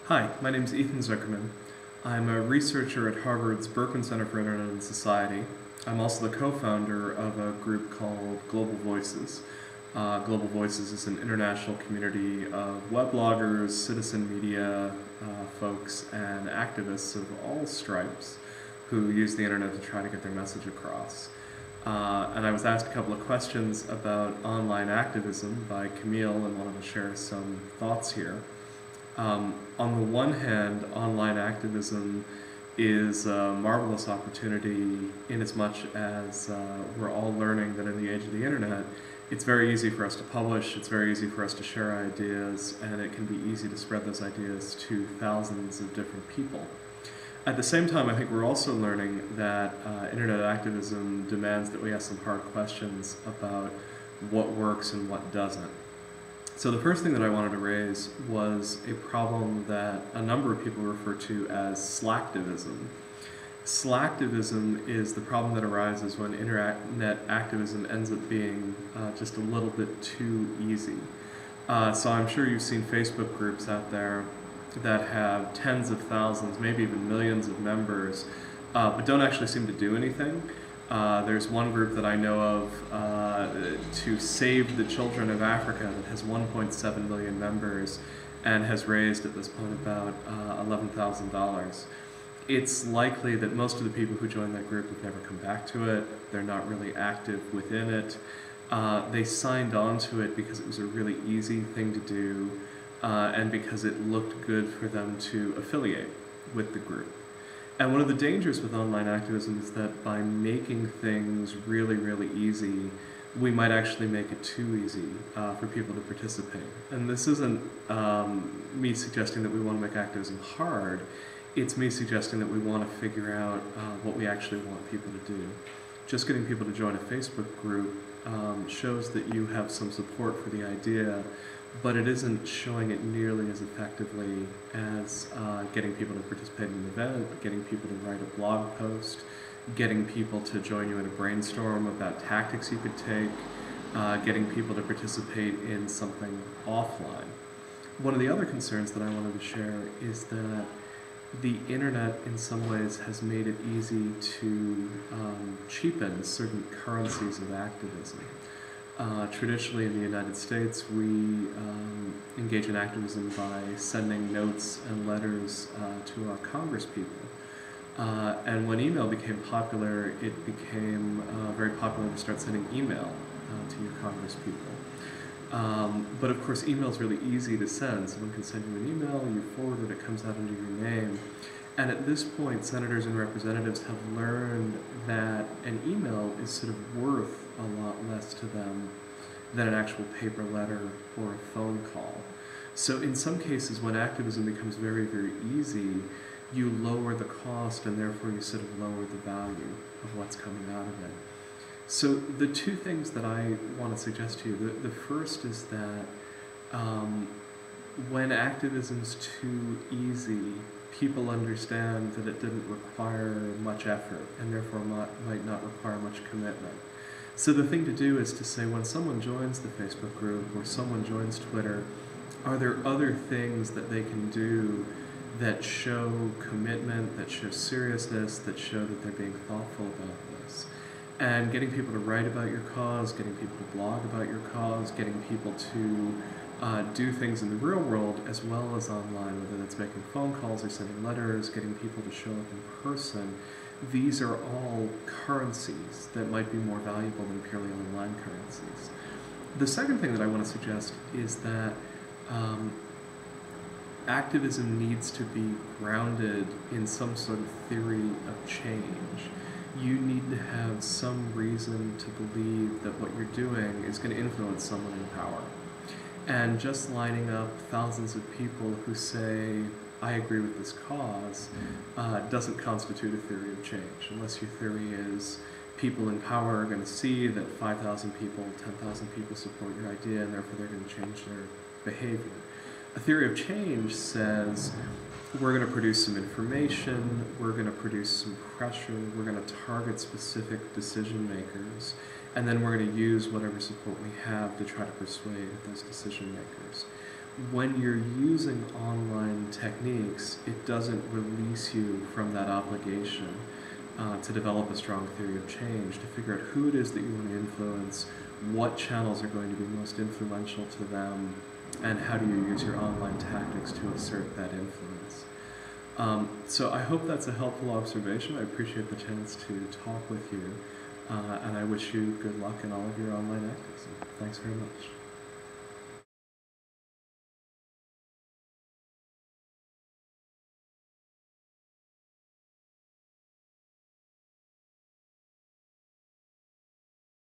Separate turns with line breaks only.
Hi, my name is Ethan Zuckerman. I'm a researcher at Harvard's Berkman Center for Internet and Society. I'm also the co-founder of a group called Global Voices. Global Voices is an international community of webloggers, citizen media folks, and activists of all stripes who use the internet to try to get their message across. And I was asked a couple of questions about online activism by Camille and wanted to share some thoughts here. On the one hand, online activism is a marvelous opportunity in as much as we're all learning that in the age of the internet, it's very easy for us to publish, it's very easy for us to share ideas, and it can be easy to spread those ideas to thousands of different people. At the same time, I think we're also learning that internet activism demands that we ask some hard questions about what works and what doesn't. So the first thing that I wanted to raise was a problem that a number of people refer to as slacktivism. Slacktivism is the problem that arises when internet activism ends up being just a little bit too easy. So I'm sure you've seen Facebook groups out there that have tens of thousands, maybe even millions of members, but don't actually seem to do anything. There's one group that I know of to save the children of Africa that has 1.7 million members and has raised at this point about $11,000. It's likely that most of the people who join that group have never come back to it. They're not really active within it. They signed on to it because it was a really easy thing to do and because it looked good for them to affiliate with the group. And one of the dangers with online activism is that by making things really, really easy, we might actually make it too easy for people to participate. And this isn't me suggesting that we want to make activism hard, it's me suggesting that we want to figure out what we actually want people to do. Just getting people to join a Facebook group shows that you have some support for the idea, but it isn't showing it nearly as effectively as getting people to participate in an event, getting people to write a blog post, getting people to join you in a brainstorm about tactics you could take, getting people to participate in something offline. One of the other concerns that I wanted to share is that the internet in some ways has made it easy to cheapen certain currencies of activism. Traditionally in the United States, we engage in activism by sending notes and letters to our congresspeople. And when email became popular, it became very popular to start sending email to your congresspeople. But of course, email is really easy to send. Someone can send you an email, you forward it, it comes out under your name. And at this point, senators and representatives have learned that an email is sort of worth a lot less to them than an actual paper letter or a phone call. So in some cases, when activism becomes very, very easy, you lower the cost and therefore you sort of lower the value of what's coming out of it. So the two things that I want to suggest to you, the first is that when activism's too easy, people understand that it didn't require much effort and therefore might not require much commitment. So the thing to do is to say, when someone joins the Facebook group or someone joins Twitter, are there other things that they can do that show commitment, that show seriousness, that show that they're being thoughtful about this? And getting people to write about your cause, getting people to blog about your cause, getting people to do things in the real world as well as online, whether that's making phone calls or sending letters, getting people to show up in person. These are all currencies that might be more valuable than purely online currencies. The second thing that I want to suggest is that activism needs to be grounded in some sort of theory of change. You need to have some reason to believe that what you're doing is going to influence someone in power. And just lining up thousands of people who say, I agree with this cause, doesn't constitute a theory of change, unless your theory is people in power are going to see that 5,000 people, 10,000 people support your idea, and therefore they're going to change their behavior. A theory of change says, we're going to produce some information, we're going to produce some pressure, we're going to target specific decision makers, and then we're going to use whatever support we have to try to persuade those decision makers. when you're using online techniques, it doesn't release you from that obligation to develop a strong theory of change, to figure out who it is that you want to influence, what channels are going to be most influential to them, and how do you use your online tactics to assert that influence. So I hope that's a helpful observation. I appreciate the chance to talk with you, and I wish you good luck in all of your online activism. Thanks very much.